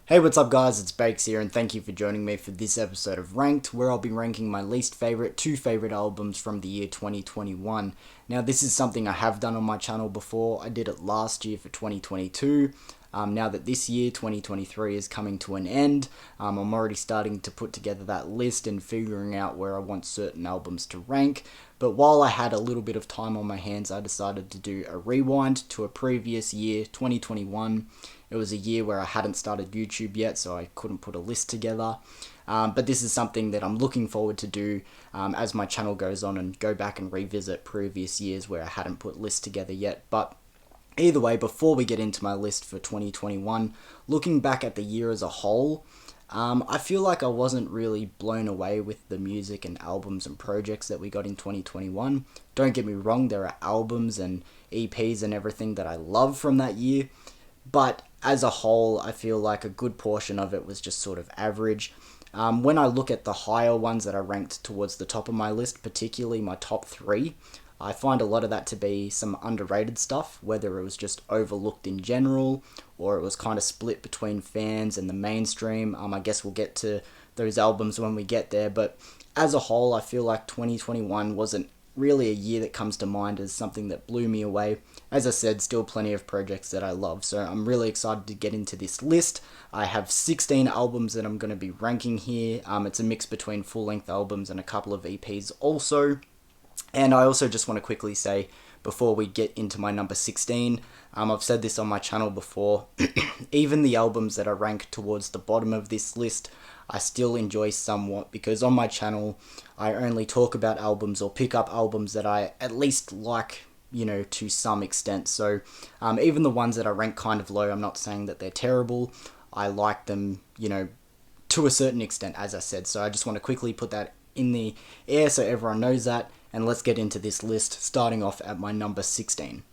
Hey, what's up, guys? It's Bakes here, and thank you for joining me for this episode of Ranked, where I'll be ranking my least favourite, two favourite albums from the year 2021. Now, this is something I have done on my channel before. I did it last year for 2022. Now that this year, 2023, is coming to an end, I'm already starting to put together that list and figuring out where I want certain albums to rank. But while I had a little bit of time on my hands, I decided to do a rewind to a previous year, 2021. It was a year where I hadn't started YouTube yet, so I couldn't put a list together. But this is something that I'm looking forward to do as my channel goes on and go back and revisit previous years where I hadn't put lists together yet. But either way, before we get into my list for 2021, looking back at the year as a whole, I feel like I wasn't really blown away with the music and albums and projects that we got in 2021. Don't get me wrong, there are albums and EPs and everything that I love from that year. But as a whole, I feel like a good portion of it was just sort of average. When I look at the higher ones that I ranked towards the top of my list, particularly my top three, I find a lot of that to be some underrated stuff, whether it was just overlooked in general or it was kind of split between fans and the mainstream. I guess we'll get to those albums when we get there, but as a whole, I feel like 2021 wasn't really a year that comes to mind as something that blew me away. As I said, still plenty of projects that I love, so I'm really excited to get into this list. I have 16 albums that I'm going to be ranking here. It's a mix between full-length albums and a couple of EPs also. And I also just want to quickly say, before we get into my number 16, I've said this on my channel before, even the albums that I rank towards the bottom of this list, I still enjoy somewhat, because on my channel, I only talk about albums or pick up albums that I at least like, to some extent. So even the ones that I rank kind of low, I'm not saying that they're terrible. I like them, to a certain extent, as I said. So I just want to quickly put that in the air so everyone knows that. And let's get into this list, starting off at my number 16.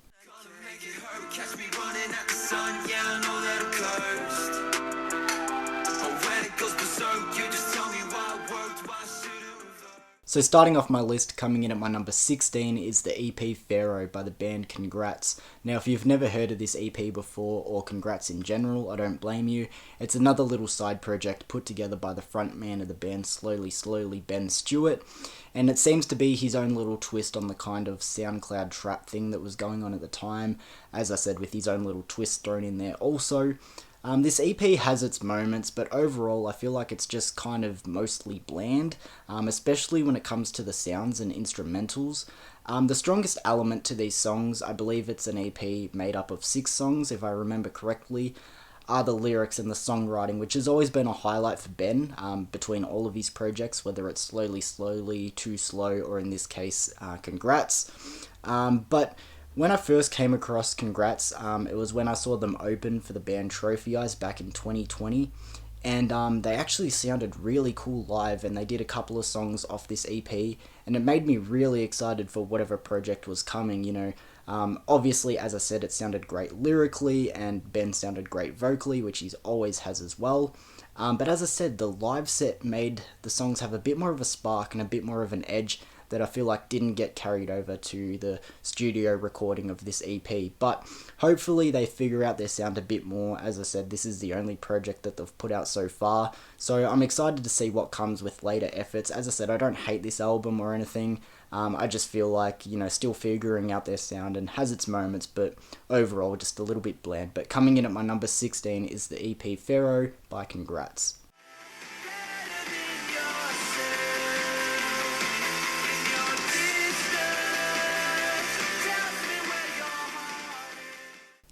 So starting off my list, coming in at my number 16 is the EP Pharaoh by the band Congrats. Now, if you've never heard of this EP before, or Congrats in general, I don't blame you. It's another little side project put together by the frontman of the band Slowly Slowly, Ben Stewart, and it seems to be his own little twist on the kind of SoundCloud trap thing that was going on at the time, as I said, with his own little twist thrown in there also. This EP has its moments, but overall I feel like it's just kind of mostly bland, especially when it comes to the sounds and instrumentals. The strongest element to these songs, I believe it's an EP made up of 6 songs if I remember correctly, are the lyrics and the songwriting, which has always been a highlight for Ben between all of his projects, whether it's Slowly Slowly, Too Slow, or in this case, Congrats. But when I first came across Congrats, it was when I saw them open for the band Trophy Eyes back in 2020, and they actually sounded really cool live, and they did a couple of songs off this EP, and it made me really excited for whatever project was coming, Obviously, as I said, it sounded great lyrically, and Ben sounded great vocally, which he always has as well. But as I said, the live set made the songs have a bit more of a spark and a bit more of an edge that I feel like didn't get carried over to the studio recording of this EP. But hopefully they figure out their sound a bit more. As I said, this is the only project that they've put out so far, so I'm excited to see what comes with later efforts. As I said, I don't hate this album or anything. I just feel like, still figuring out their sound and has its moments, but overall just a little bit bland. But coming in at my number 16 is the EP Pharaoh by Congrats.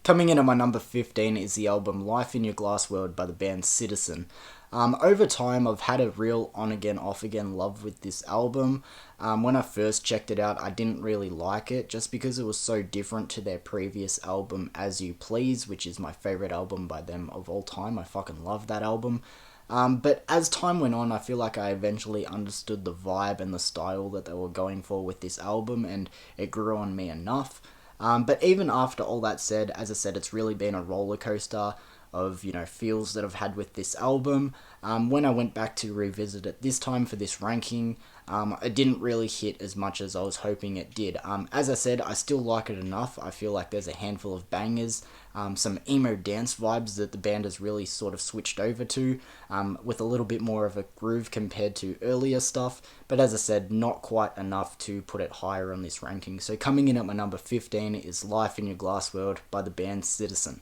Coming in at my number 15 is the album Life in Your Glass World by the band Citizen. Over time, I've had a real on-again, off-again love with this album. When I first checked it out, I didn't really like it, just because it was so different to their previous album, As You Please, which is my favourite album by them of all time. I fucking love that album. But as time went on, I feel like I eventually understood the vibe and the style that they were going for with this album, and it grew on me enough. But even after all that said, as I said, it's really been a roller coaster. of, feels that I've had with this album. When I went back to revisit it this time for this ranking, it didn't really hit as much as I was hoping it did. As I said, I still like it enough. I feel like there's a handful of bangers, some emo dance vibes that the band has really sort of switched over to, with a little bit more of a groove compared to earlier stuff. But as I said, not quite enough to put it higher on this ranking. So coming in at my number 15 is Life in Your Glass World by the band Citizen.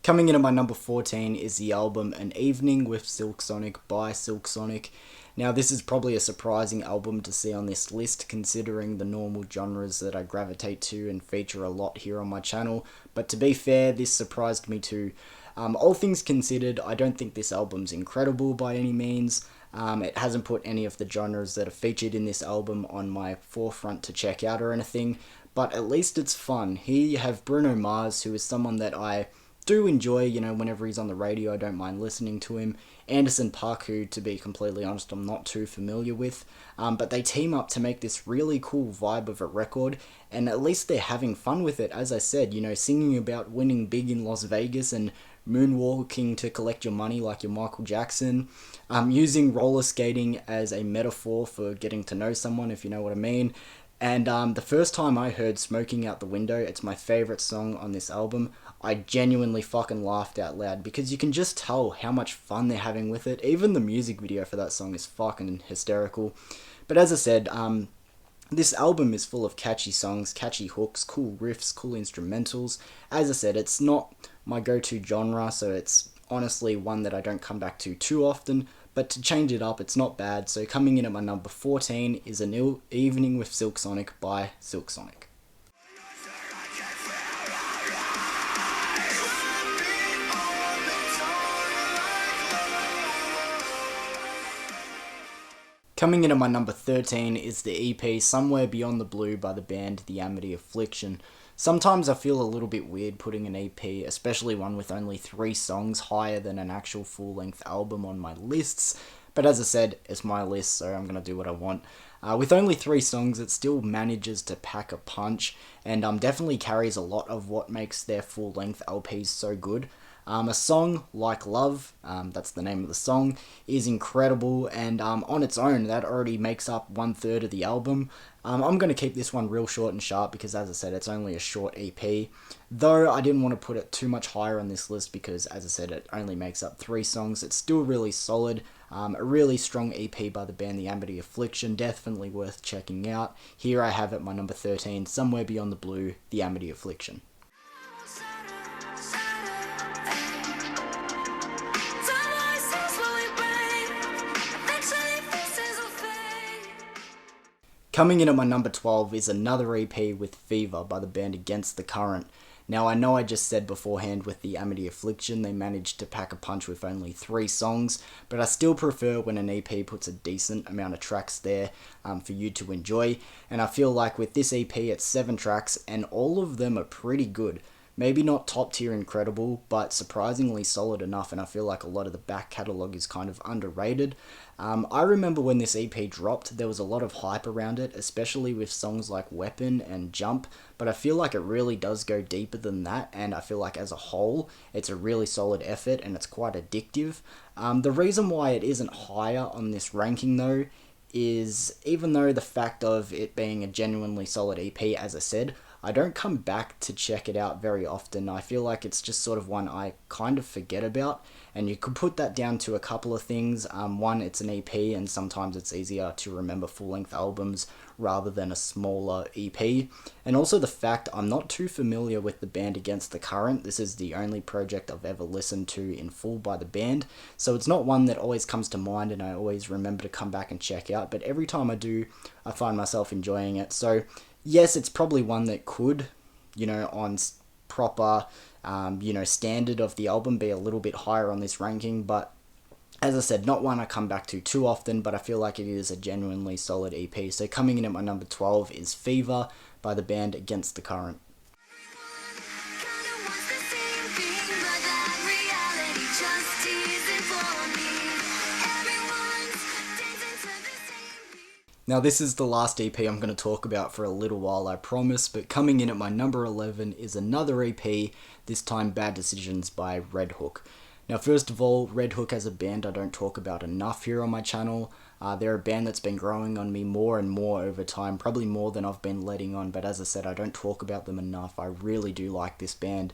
Coming in at my number 14 is the album An Evening with Silk Sonic by Silk Sonic. Now, this is probably a surprising album to see on this list, considering the normal genres that I gravitate to and feature a lot here on my channel. But to be fair, this surprised me too. All things considered, I don't think this album's incredible by any means. It hasn't put any of the genres that are featured in this album on my forefront to check out or anything, but at least it's fun. Here you have Bruno Mars, who is someone that I do enjoy, whenever he's on the radio, I don't mind listening to him. Anderson .Paak, who, to be completely honest, I'm not too familiar with. But they team up to make this really cool vibe of a record, and at least they're having fun with it. As I said, singing about winning big in Las Vegas and moonwalking to collect your money like you're Michael Jackson. Using roller skating as a metaphor for getting to know someone, if you know what I mean. And the first time I heard Smoking Out the Window, it's my favourite song on this album, I genuinely fucking laughed out loud because you can just tell how much fun they're having with it. Even the music video for that song is fucking hysterical. But as I said, this album is full of catchy songs, catchy hooks, cool riffs, cool instrumentals. As I said, it's not my go-to genre, so it's honestly one that I don't come back to too often. But to change it up, it's not bad. So coming in at my number 14 is An Evening with Silk Sonic by Silk Sonic. Coming in at my number 13 is the EP Somewhere Beyond the Blue by the band The Amity Affliction. Sometimes I feel a little bit weird putting an EP, especially one with only 3 songs, higher than an actual full-length album on my lists. But as I said, it's my list, so I'm going to do what I want. With only 3 songs, it still manages to pack a punch, and definitely carries a lot of what makes their full-length LPs so good. A song like Love, that's the name of the song, is incredible, and on its own, that already makes up 1/3 of the album. I'm going to keep this one real short and sharp because, as I said, it's only a short EP. Though I didn't want to put it too much higher on this list because, as I said, it only makes up 3 songs. It's still really solid. A really strong EP by the band The Amity Affliction, definitely worth checking out. Here I have at my number 13, Somewhere Beyond the Blue, The Amity Affliction. Coming in at my number 12 is another EP with Fever by the band Against the Current. Now I know I just said beforehand with the Amity Affliction they managed to pack a punch with only 3 songs, but I still prefer when an EP puts a decent amount of tracks there for you to enjoy, and I feel like with this EP it's 7 tracks and all of them are pretty good. Maybe not top tier incredible, but surprisingly solid enough, and I feel like a lot of the back catalogue is kind of underrated. I remember when this EP dropped, there was a lot of hype around it, especially with songs like Weapon and Jump, but I feel like it really does go deeper than that, and I feel like as a whole, it's a really solid effort, and it's quite addictive. The reason why it isn't higher on this ranking though, is even though the fact of it being a genuinely solid EP, as I said, I don't come back to check it out very often. I feel like it's just sort of one I kind of forget about, and you could put that down to a couple of things. One, it's an EP, and sometimes it's easier to remember full-length albums rather than a smaller EP. And also the fact I'm not too familiar with the band Against the Current. This is the only project I've ever listened to in full by the band, so it's not one that always comes to mind and I always remember to come back and check out, but every time I do, I find myself enjoying it. So yes, it's probably one that could, on proper, standard of the album be a little bit higher on this ranking, but as I said, not one I come back to too often, but I feel like it is a genuinely solid EP. So coming in at my number 12 is Fever by the band Against the Current. Now, this is the last EP I'm going to talk about for a little while, I promise, but coming in at my number 11 is another EP, this time Bad Decisions by Red Hook. Now, first of all, Red Hook as a band I don't talk about enough here on my channel. They're a band that's been growing on me more and more over time, probably more than I've been letting on, but as I said, I don't talk about them enough. I really do like this band.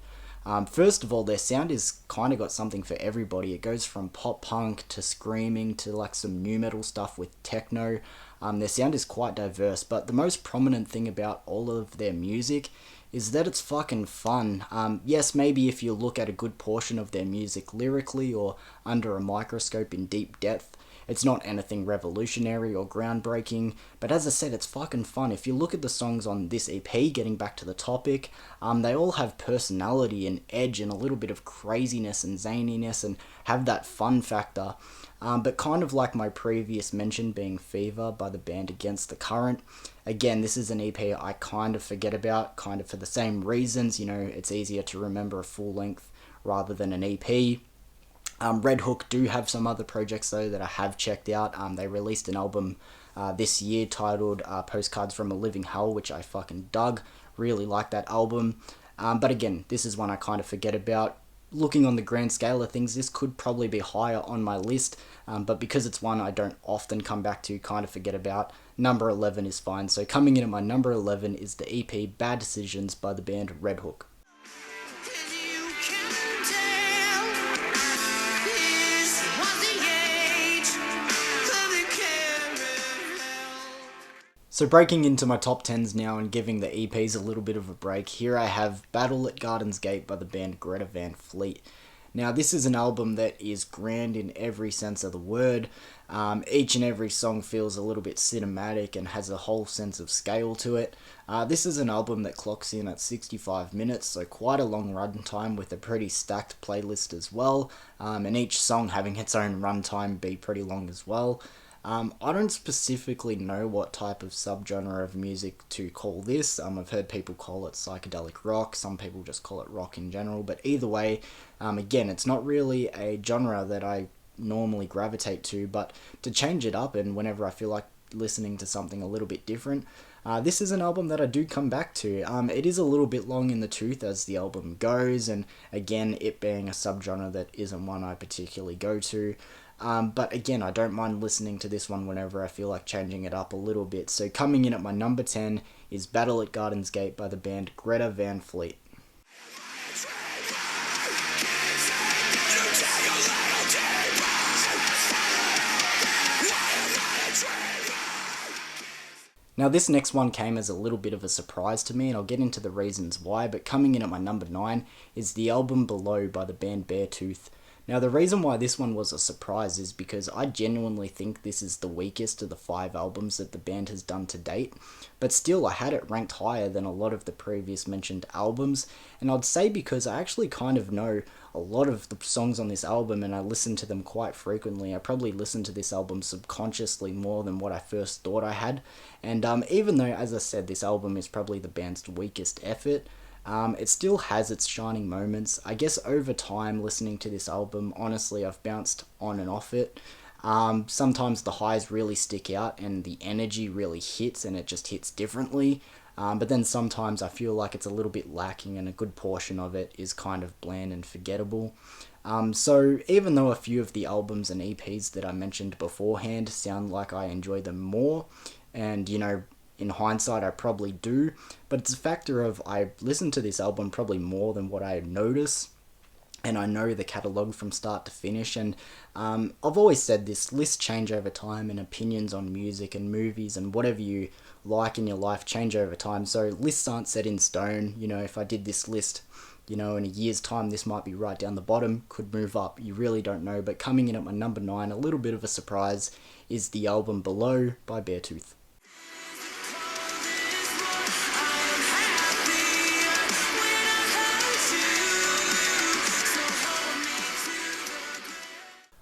First of all, their sound is kind of got something for everybody. It goes from pop punk to screaming to like some new metal stuff with techno. Their sound is quite diverse, but the most prominent thing about all of their music is that it's fucking fun. Yes, maybe if you look at a good portion of their music lyrically or under a microscope in deep depth, it's not anything revolutionary or groundbreaking, but as I said, it's fucking fun. If you look at the songs on this EP, getting back to the topic, they all have personality and edge and a little bit of craziness and zaniness and have that fun factor. But kind of like my previous mention being Fever by the band Against the Current, again, this is an EP I kind of forget about, kind of for the same reasons. You know, it's easier to remember a full length rather than an EP. Red Hook do have some other projects though that I have checked out. They released an album this year titled Postcards from a Living Hell, which I fucking dug. Really like that album. But again, this is one I kind of forget about. Looking on the grand scale of things, this could probably be higher on my list, but because it's one I don't often come back to, kind of forget about, number 11 is fine. So coming in at my number 11 is the EP Bad Decisions by the band Red Hook. So breaking into my top 10s now and giving the EPs a little bit of a break, here I have Battle at Garden's Gate by the band Greta Van Fleet. Now this is an album that is grand in every sense of the word. Each and every song feels a little bit cinematic and has a whole sense of scale to it. This is an album that clocks in at 65 minutes, so quite a long runtime with a pretty stacked playlist as well, and each song having its own runtime be pretty long as well. I don't specifically know what type of subgenre of music to call this. I've heard people call it psychedelic rock, some people just call it rock in general, but either way, again, it's not really a genre that I normally gravitate to, but to change it up and whenever I feel like listening to something a little bit different, this is an album that I do come back to. It is a little bit long in the tooth as the album goes, and again, it being a subgenre that isn't one I particularly go to. But again, I don't mind listening to this one whenever I feel like changing it up a little bit. So coming in at my number 10 is Battle at Garden's Gate by the band Greta Van Fleet. Now this next one came as a little bit of a surprise to me, and I'll get into the reasons why, but coming in at my number 9 is the album Below by the band Beartooth. Now the reason why this one was a surprise is because I genuinely think this is the weakest of the 5 albums that the band has done to date, but still I had it ranked higher than a lot of the previous mentioned albums, and I'd say because I actually kind of know a lot of the songs on this album and I listen to them quite frequently. I probably listen to this album subconsciously more than what I first thought I had, and even though, as I said, this album is probably the band's weakest effort, it still has its shining moments. I guess over time listening to this album, honestly, I've bounced on and off it. Sometimes the highs really stick out and the energy really hits and it just hits differently. But then sometimes I feel like it's a little bit lacking and a good portion of it is kind of bland and forgettable. So even though a few of the albums and EPs that I mentioned beforehand sound like I enjoy them more, and you know, in hindsight I probably do, but it's a factor of I listen to this album probably more than what I notice, and I know the catalogue from start to finish, and I've always said this, lists change over time and opinions on music and movies and whatever you like in your life change over time, so lists aren't set in stone. You know, if I did this list, you know, in a year's time this might be right down the bottom, could move up, you really don't know. But coming in at my number 9, a little bit of a surprise, is the album Below by Beartooth.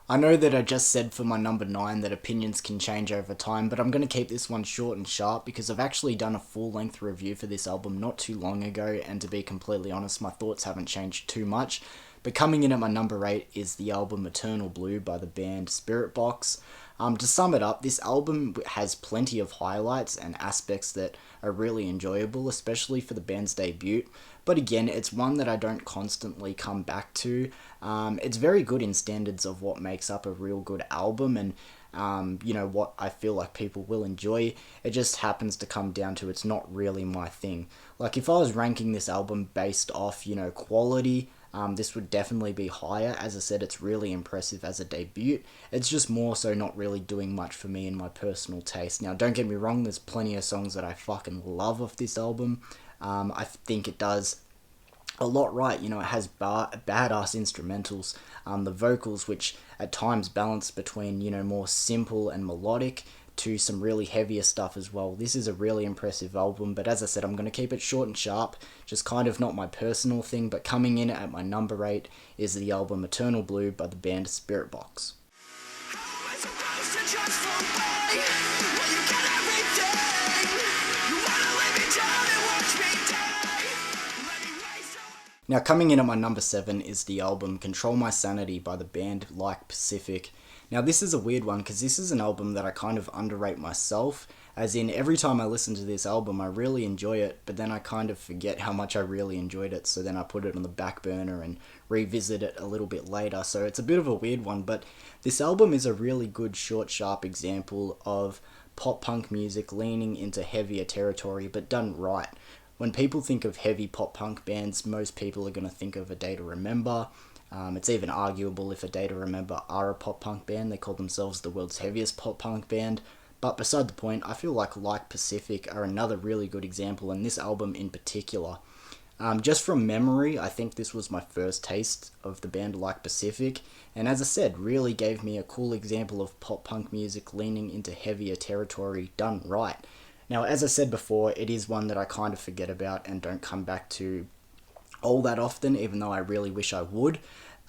I know that I just said for my number 9 that opinions can change over time, but I'm going to keep this one short and sharp because I've actually done a full-length review for this album not too long ago, and to be completely honest, my thoughts haven't changed too much. But coming in at my number 8 is the album Eternal Blue by the band Spiritbox. To sum it up, this album has plenty of highlights and aspects that are really enjoyable, especially for the band's debut. But again, it's one that I don't constantly come back to. It's very good in standards of what makes up a real good album, and what I feel like people will enjoy. It just happens to come down to it's not really my thing. Like if I was ranking this album based off, quality, this would definitely be higher. As I said, it's really impressive as a debut. It's just more so not really doing much for me in my personal taste. Now, don't get me wrong, there's plenty of songs that I fucking love off this album. I think it does a lot right. It has badass instrumentals, the vocals, which at times balance between, more simple and melodic to some really heavier stuff as well. This is a really impressive album, but as I said, I'm going to keep it short and sharp, just kind of not my personal thing. But coming in at my number 8 is the album Eternal Blue by the band Spiritbox. Now, coming in at my number 7 is the album Control My Sanity by the band Like Pacific. Now, this is a weird one because this is an album that I kind of underrate myself, as in every time I listen to this album I really enjoy it, but then I kind of forget how much I really enjoyed it, so then I put it on the back burner and revisit it a little bit later. So it's a bit of a weird one, but this album is a really good short, sharp example of pop-punk music leaning into heavier territory, but done right. When people think of heavy pop-punk bands, most people are going to think of A Day to Remember. It's even arguable if A Day to Remember are a pop-punk band. They call themselves the world's heaviest pop-punk band. But beside the point, I feel like Pacific are another really good example, and this album in particular. Just from memory, I think this was my first taste of the band Like Pacific, and as I said, really gave me a cool example of pop-punk music leaning into heavier territory done right. Now, as I said before, it is one that I kind of forget about and don't come back to all that often, even though I really wish I would.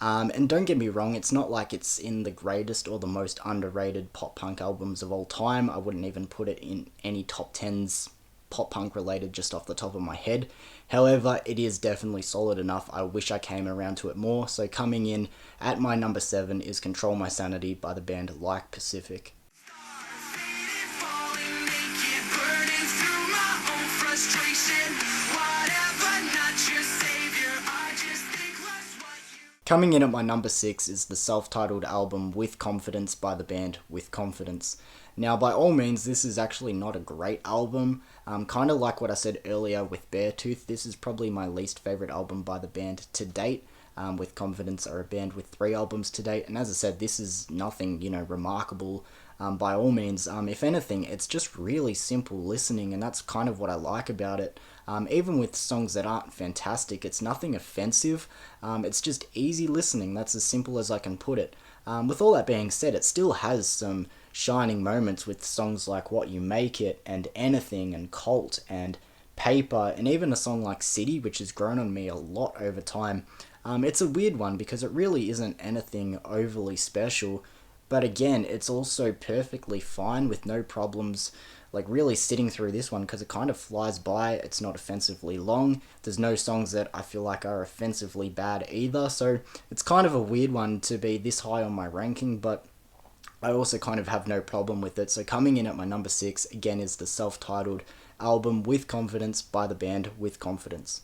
And don't get me wrong, it's not like it's in the greatest or the most underrated pop-punk albums of all time. I wouldn't even put it in any top 10s pop-punk related just off the top of my head. However, it is definitely solid enough. I wish I came around to it more. So coming in at my number 7 is Control My Sanity by the band Like Pacific. Coming in at my number 6 is the self-titled album With Confidence by the band With Confidence. Now, by all means, this is actually not a great album. Kind of like what I said earlier with Beartooth, this is probably my least favourite album by the band to date. With Confidence are a band with 3 albums to date, and as I said, this is nothing, remarkable by all means. If anything, it's just really simple listening, and that's kind of what I like about it. Even with songs that aren't fantastic, it's nothing offensive. It's just easy listening. That's as simple as I can put it. With all that being said, it still has some shining moments with songs like What You Make It and Anything and Cult and Paper, and even a song like City, which has grown on me a lot over time. It's a weird one because it really isn't anything overly special, but again, it's also perfectly fine with no problems, like really sitting through this one because it kind of flies by. It's not offensively long. There's no songs that I feel like are offensively bad either, so it's kind of a weird one to be this high on my ranking, but I also kind of have no problem with it. So coming in at my number 6, again, is the self-titled album With Confidence by the band With Confidence.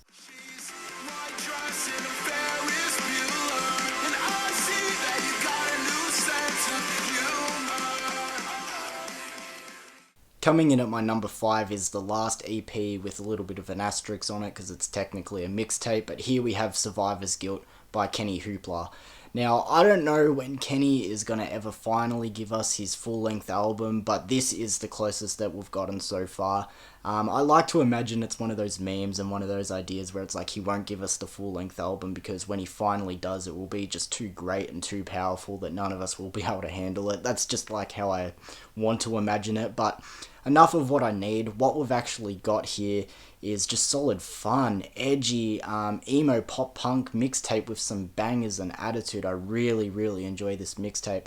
Coming in at my number 5 is the last EP with a little bit of an asterisk on it because it's technically a mixtape, but here we have Survivor's Guilt by Kenny Hoopla. Now, I don't know when Kenny is going to ever finally give us his full-length album, but this is the closest that we've gotten so far. I like to imagine it's one of those memes and one of those ideas where it's like he won't give us the full-length album because when he finally does, it will be just too great and too powerful that none of us will be able to handle it. That's just like how I want to imagine it, but enough of what I need. What we've actually got here is just solid fun, edgy, emo pop punk mixtape with some bangers and attitude. I really, really enjoy this mixtape.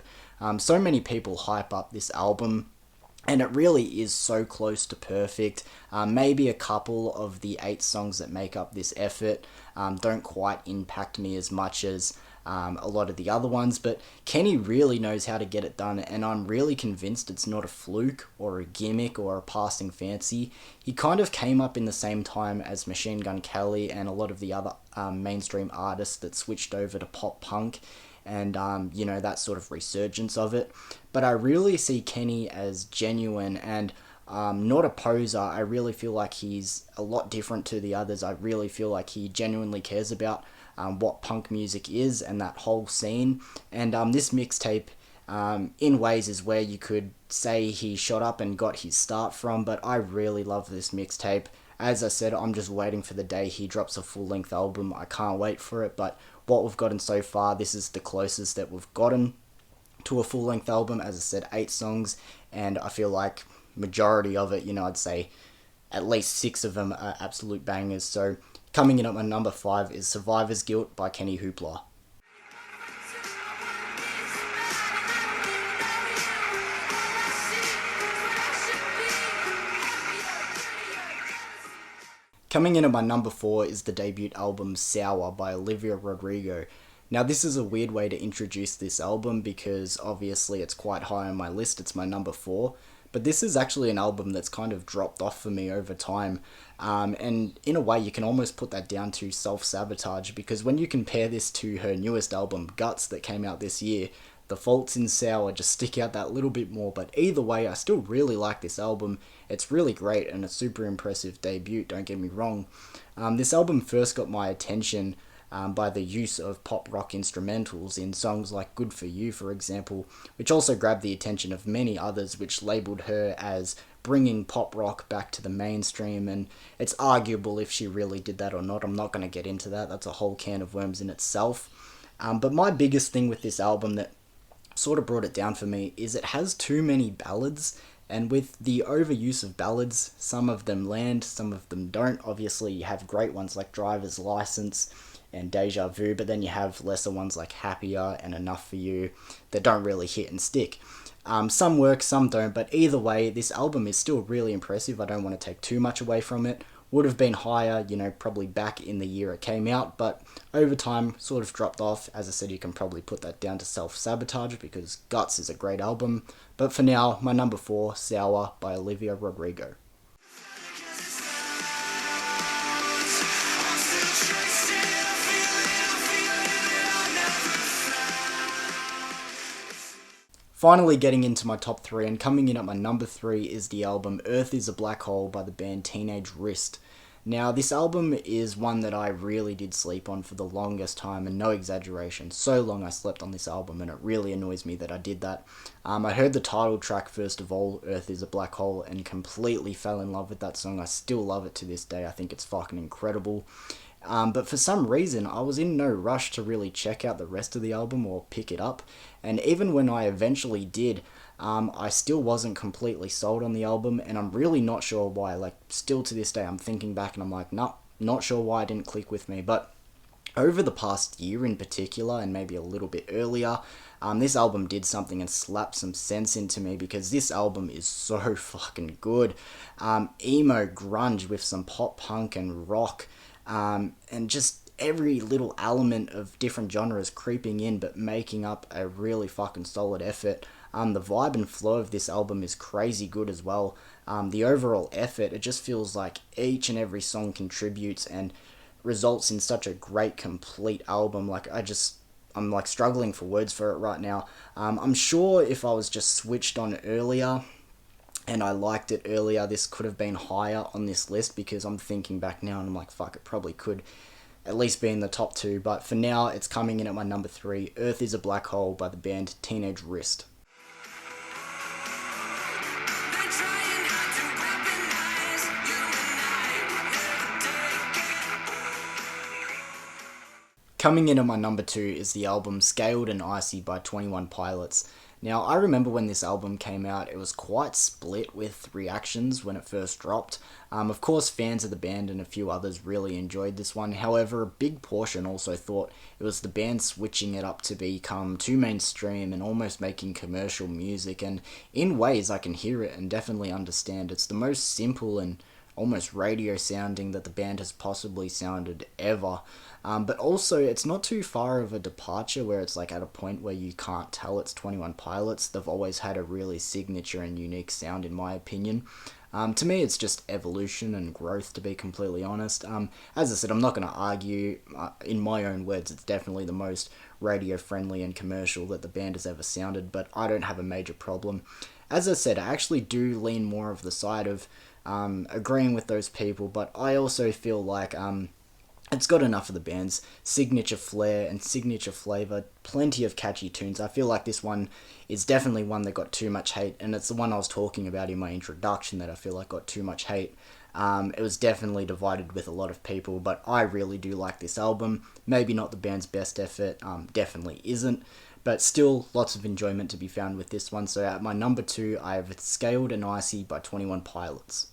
So many people hype up this album. and it really is so close to perfect. Maybe a couple of the 8 songs that make up this effort don't quite impact me as much as a lot of the other ones, but Kenny really knows how to get it done, and I'm really convinced it's not a fluke or a gimmick or a passing fancy. He kind of came up in the same time as Machine Gun Kelly and a lot of the other mainstream artists that switched over to pop punk, and that sort of resurgence of it. But I really see Kenny as genuine and not a poser. I really feel like he's a lot different to the others. I really feel like he genuinely cares about what punk music is and that whole scene. And this mixtape, in ways, is where you could say he shot up and got his start from. But I really love this mixtape. As I said, I'm just waiting for the day he drops a full-length album. I can't wait for it, but what we've gotten so far, this is the closest that we've gotten to a full-length album. As I said, 8 songs, and I feel like majority of it, I'd say at least 6 of them are absolute bangers. So coming in at my number 5 is Survivor's Guilt by Kenny Hoopla. Coming in at my number 4 is the debut album Sour by Olivia Rodrigo. Now this is a weird way to introduce this album because obviously it's quite high on my list, it's my number 4, but this is actually an album that's kind of dropped off for me over time, and in a way you can almost put that down to self-sabotage, because when you compare this to her newest album Guts that came out this year, the faults in Sour just stick out that little bit more. But either way, I still really like this album. It's really great and a super impressive debut, don't get me wrong. This album first got my attention by the use of pop rock instrumentals in songs like Good For You, for example, which also grabbed the attention of many others, which labelled her as bringing pop rock back to the mainstream, and it's arguable if she really did that or not. I'm not going to get into that, that's a whole can of worms in itself. But my biggest thing with this album that sort of brought it down for me is it has too many ballads, and with the overuse of ballads, some of them land, some of them don't. Obviously you have great ones like Driver's License and Deja Vu, but then you have lesser ones like Happier and Enough For You that don't really hit and stick. Some work, some don't, but either way, this album is still really impressive. I don't want to take too much away from it. Would have been higher, probably back in the year it came out, but over time sort of dropped off. As I said, you can probably put that down to self-sabotage because Guts is a great album. But for now, my number 4, Sour by Olivia Rodrigo. Finally getting into my top 3, and coming in at my number 3 is the album Earth Is a Black Hole by the band Teenage Wrist. Now this album is one that I really did sleep on for the longest time, and no exaggeration, so long I slept on this album, and it really annoys me that I did that. I heard the title track first of all, Earth Is a Black Hole, and completely fell in love with that song. I still love it to this day. I think it's fucking incredible. But for some reason, I was in no rush to really check out the rest of the album or pick it up. And even when I eventually did, I still wasn't completely sold on the album. And I'm really not sure why. Like, still to this day, I'm thinking back and I'm like, nah, not sure why it didn't click with me. But over the past year in particular, and maybe a little bit earlier, this album did something and slapped some sense into me, because this album is so fucking good. Emo grunge with some pop punk and rock. And just every little element of different genres creeping in, but making up a really fucking solid effort. The vibe and flow of this album is crazy good as well. The overall effort, it just feels like each and every song contributes and results in such a great complete album. I'm like struggling for words for it right now. I'm sure if I was just switched on earlier and I liked it earlier, this could have been higher on this list, because I'm thinking back now and I'm like, fuck, it probably could at least be in the top 2. But for now, it's coming in at my number 3, Earth Is a Black Hole by the band Teenage Wrist. Coming in at my number 2 is the album Scaled and Icy by 21 Pilots. Now, I remember when this album came out, it was quite split with reactions when it first dropped. Of course, fans of the band and a few others really enjoyed this one. However, a big portion also thought it was the band switching it up to become too mainstream and almost making commercial music. And in ways, I can hear it and definitely understand. It's the most simple and almost radio sounding that the band has possibly sounded ever. But also, it's not too far of a departure where it's like at a point where you can't tell it's 21 Pilots. They've always had a really signature and unique sound, in my opinion. To me, it's just evolution and growth, to be completely honest. As I said, I'm not going to argue. In my own words, it's definitely the most radio-friendly and commercial that the band has ever sounded, but I don't have a major problem. As I said, I actually do lean more of the side of agreeing with those people, but I also feel like it's got enough of the band's signature flair and signature flavour, plenty of catchy tunes. I feel like this one is definitely one that got too much hate, and it's the one I was talking about in my introduction that I feel like got too much hate. It was definitely divided with a lot of people, but I really do like this album. Maybe not the band's best effort, definitely isn't, but still lots of enjoyment to be found with this one. So at my number 2, I have Scaled and Icy by 21 Pilots.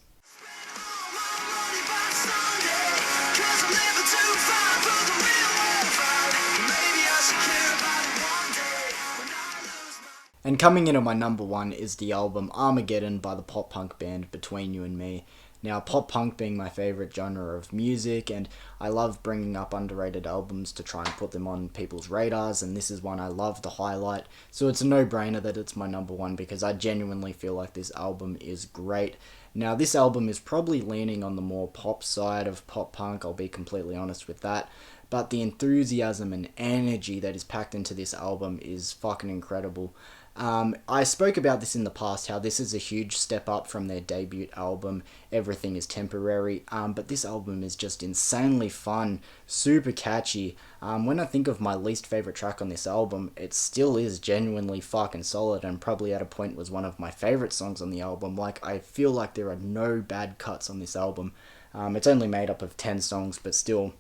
And coming in at my number 1 is the album Armageddon by the pop punk band Between You and Me. Now, pop punk being my favourite genre of music, and I love bringing up underrated albums to try and put them on people's radars, and this is one I love to highlight. So it's a no-brainer that it's my number 1 because I genuinely feel like this album is great. Now, this album is probably leaning on the more pop side of pop punk, I'll be completely honest with that. But the enthusiasm and energy that is packed into this album is fucking incredible. I spoke about this in the past, how this is a huge step up from their debut album, Everything is Temporary, but this album is just insanely fun, super catchy. When I think of my least favourite track on this album, it still is genuinely fucking solid, and probably at a point was one of my favourite songs on the album. Like, I feel like there are no bad cuts on this album. It's only made up of 10 songs, but still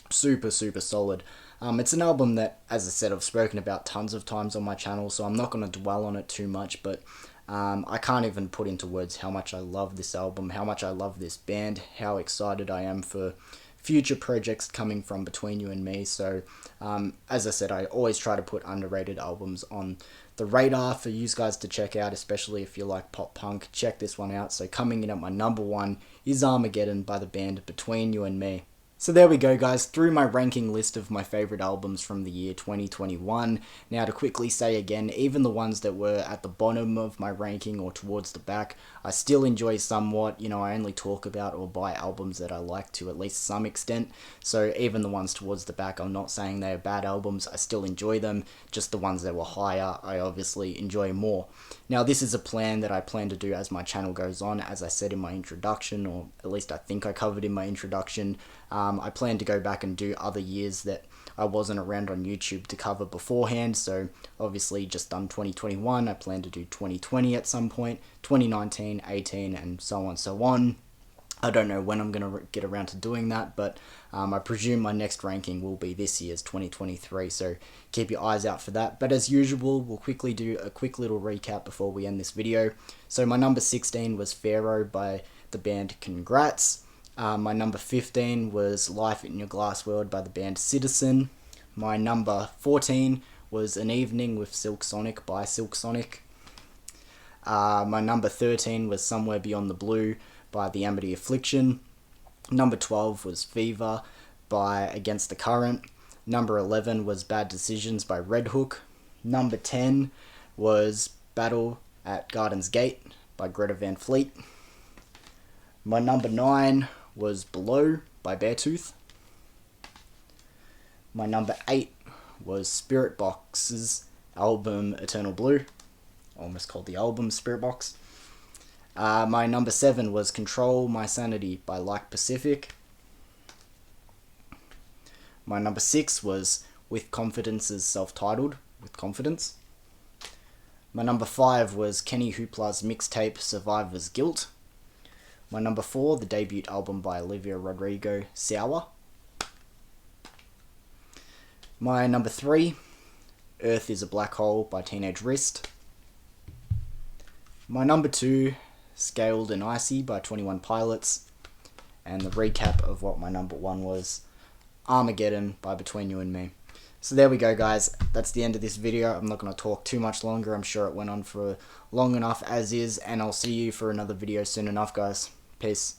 super solid. It's an album that, as I said, I've spoken about tons of times on my channel, so I'm not going to dwell on it too much, but I can't even put into words how much I love this album, how much I love this band, how excited I am for future projects coming from Between You and Me. So, as I said, I always try to put underrated albums on the radar for you guys to check out, especially if you like pop punk. Check this one out. So coming in at my number 1 is Armageddon by the band Between You and Me. So there we go, guys, through my ranking list of my favourite albums from the year 2021. Now, to quickly say again, even the ones that were at the bottom of my ranking or towards the back, I still enjoy somewhat. You know, I only talk about or buy albums that I like to at least some extent. So even the ones towards the back, I'm not saying they are bad albums. I still enjoy them. Just the ones that were higher, I obviously enjoy more. Now, this is a plan that I plan to do as my channel goes on. As I said in my introduction, or at least I think I covered in my introduction, I plan to go back and do other years that I wasn't around on YouTube to cover beforehand. So obviously just done 2021. I plan to do 2020 at some point, 2019, 18, and so on and so on. I don't know when I'm going to get around to doing that, but I presume my next ranking will be this year's 2023, so keep your eyes out for that. But as usual, we'll quickly do a quick little recap before we end this video. So my number 16 was Pharaoh by the band Congrats. My number 15 was Life in Your Glass World by the band Citizen. My number 14 was An Evening with Silk Sonic by Silk Sonic. My number 13 was Somewhere Beyond the Blue by The Amity Affliction. Number 12 was Fever by Against the Current. Number 11 was Bad Decisions by Red Hook. Number 10 was Battle at Garden's Gate by Greta Van Fleet. My number 9 was Below by Beartooth. My number 8 was Spiritbox's album Eternal Blue. Almost called the album Spiritbox. My number 7 was Control My Sanity by Like Pacific. My number 6 was With Confidence's self-titled, With Confidence. My number 5 was Kenny Hoopla's mixtape Survivor's Guilt. My number 4, the debut album by Olivia Rodrigo, Sour. My number 3, Earth is a Black Hole by Teenage Wrist. My number 2, Scaled and Icy by 21 Pilots. And the recap of what my number 1 was, Armageddon by Between You and Me. So there we go, guys. That's the end of this video. I'm not going to talk too much longer. I'm sure it went on for long enough as is, and I'll see you for another video soon enough, guys. Peace.